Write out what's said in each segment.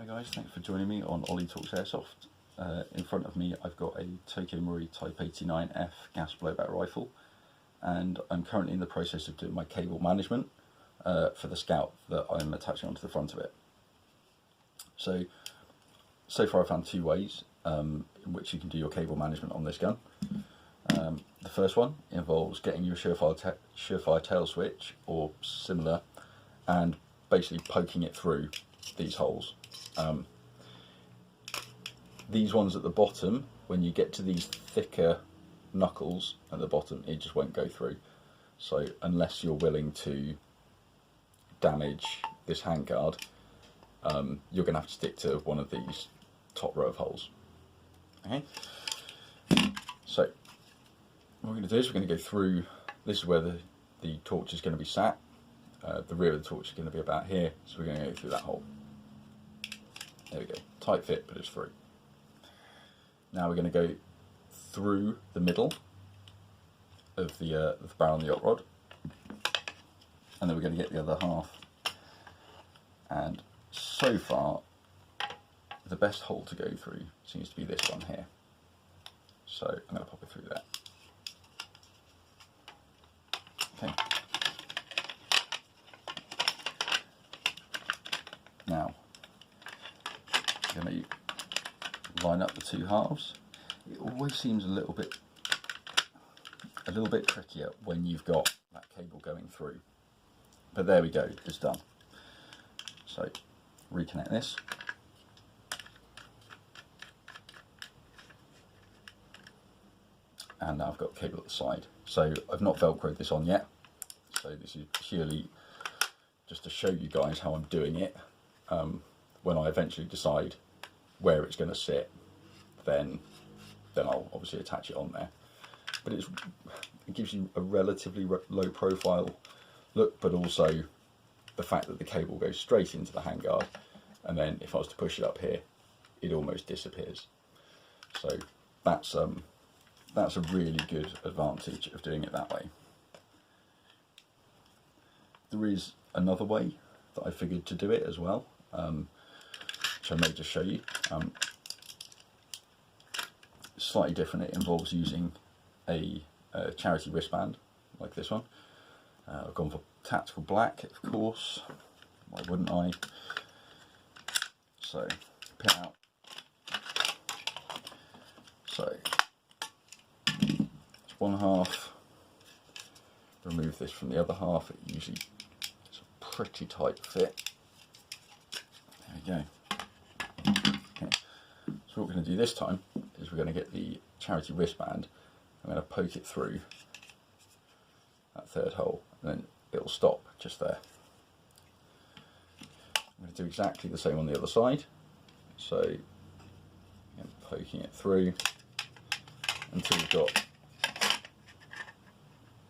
Hi guys, thanks for joining me on Ollie Talks Airsoft. In front of me I've got a Marui Type89 gas blowback rifle, and I'm currently in the process of doing my cable management for the Scout that I'm attaching onto the front of it. So far I've found two ways in which you can do your cable management on this gun. The first one involves getting your surefire tail switch or similar and basically poking it through these holes. These ones at the bottom, when you get to these thicker knuckles at the bottom, it just won't go through. So unless you're willing to damage this handguard, you're going to have to stick to one of these top row of holes. Okay, so what we're going to do is we're going to go through. This is where the torch is going to be sat. The rear of the torch is going to be about here, so we're going to go through that hole. There we go, tight fit, but it's through. Now we're going to go through the middle of the barrel and the hot rod, and then we're going to get the other half. And so far, the best hole to go through seems to be this one here. So I'm going to pop it through there. Okay. Now, I'm going to line up the two halves. It always seems a little bit trickier when you've got that cable going through. But there we go, it's done. So reconnect this. And now I've got cable at the side. So I've not velcroed this on yet. So this is purely just to show you guys how I'm doing it. When I eventually decide where it's going to sit, then I'll obviously attach it on there. But it gives you a relatively low profile look, but also the fact that the cable goes straight into the handguard, and then if I was to push it up here, it almost disappears. So that's a really good advantage of doing it that way. There is another way that I figured to do it as well, which I may just show you. Slightly different. It involves using a charity wristband like this one. I've gone for tactical black, of course. Why wouldn't I? So pin out. So it's one half. Remove this from the other half. It usually is a pretty tight fit. There we go. Okay. So what we're going to do this time is we're going to get the charity wristband. I'm going to poke it through that third hole, and then it'll stop just there. I'm going to do exactly the same on the other side. So again, poking it through until we've got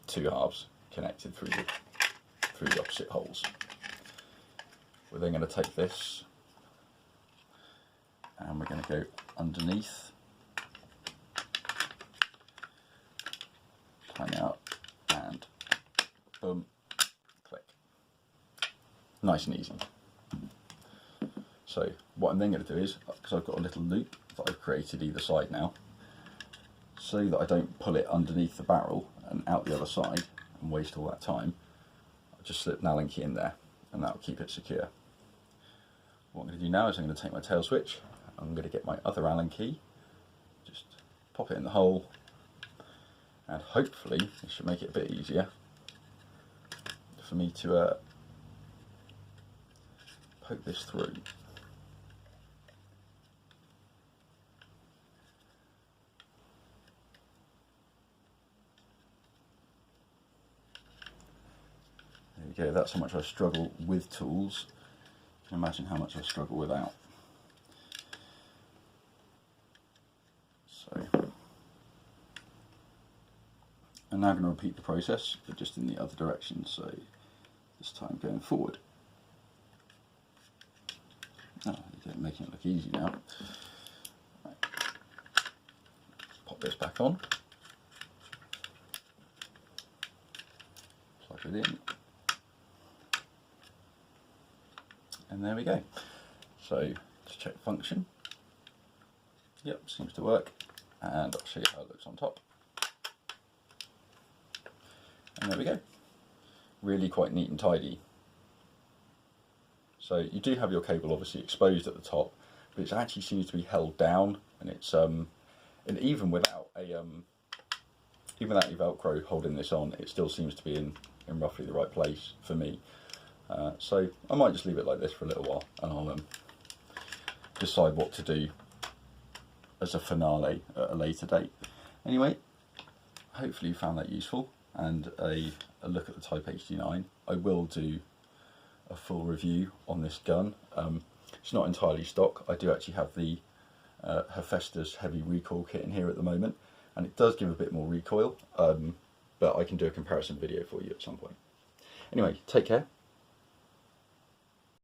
two halves connected through the opposite holes. We're then going to take this and we're going to go underneath, time out, and boom, click. Nice and easy. So what I'm then going to do is, because I've got a little loop that I've created either side now, so that I don't pull it underneath the barrel and out the other side and waste all that time, I'll just slip an Allen key in there and that'll keep it secure. What I'm going to do now is I'm going to take my tail switch, I'm going to get my other Allen key, just pop it in the hole, and hopefully it should make it a bit easier for me to poke this through. There we go, that's how much I struggle with tools. You can imagine how much I struggle without. So, I'm now going to repeat the process, but just in the other direction, so this time going forward. Oh, you're making it look easy now. Right. Pop this back on. Plug it in. And there we go. So to check function. Yep, seems to work, and I'll show you how it looks on top. And there we go. Really quite neat and tidy. So you do have your cable obviously exposed at the top, but it actually seems to be held down, and it's and even without your Velcro holding this on, it still seems to be in roughly the right place for me. So I might just leave it like this for a little while, and I'll decide what to do as a finale at a later date. Anyway, hopefully you found that useful, and a look at the Type89. I will do a full review on this gun. It's not entirely stock. I do actually have the Hephaestus heavy recoil kit in here at the moment, and it does give a bit more recoil, but I can do a comparison video for you at some point. Anyway, take care,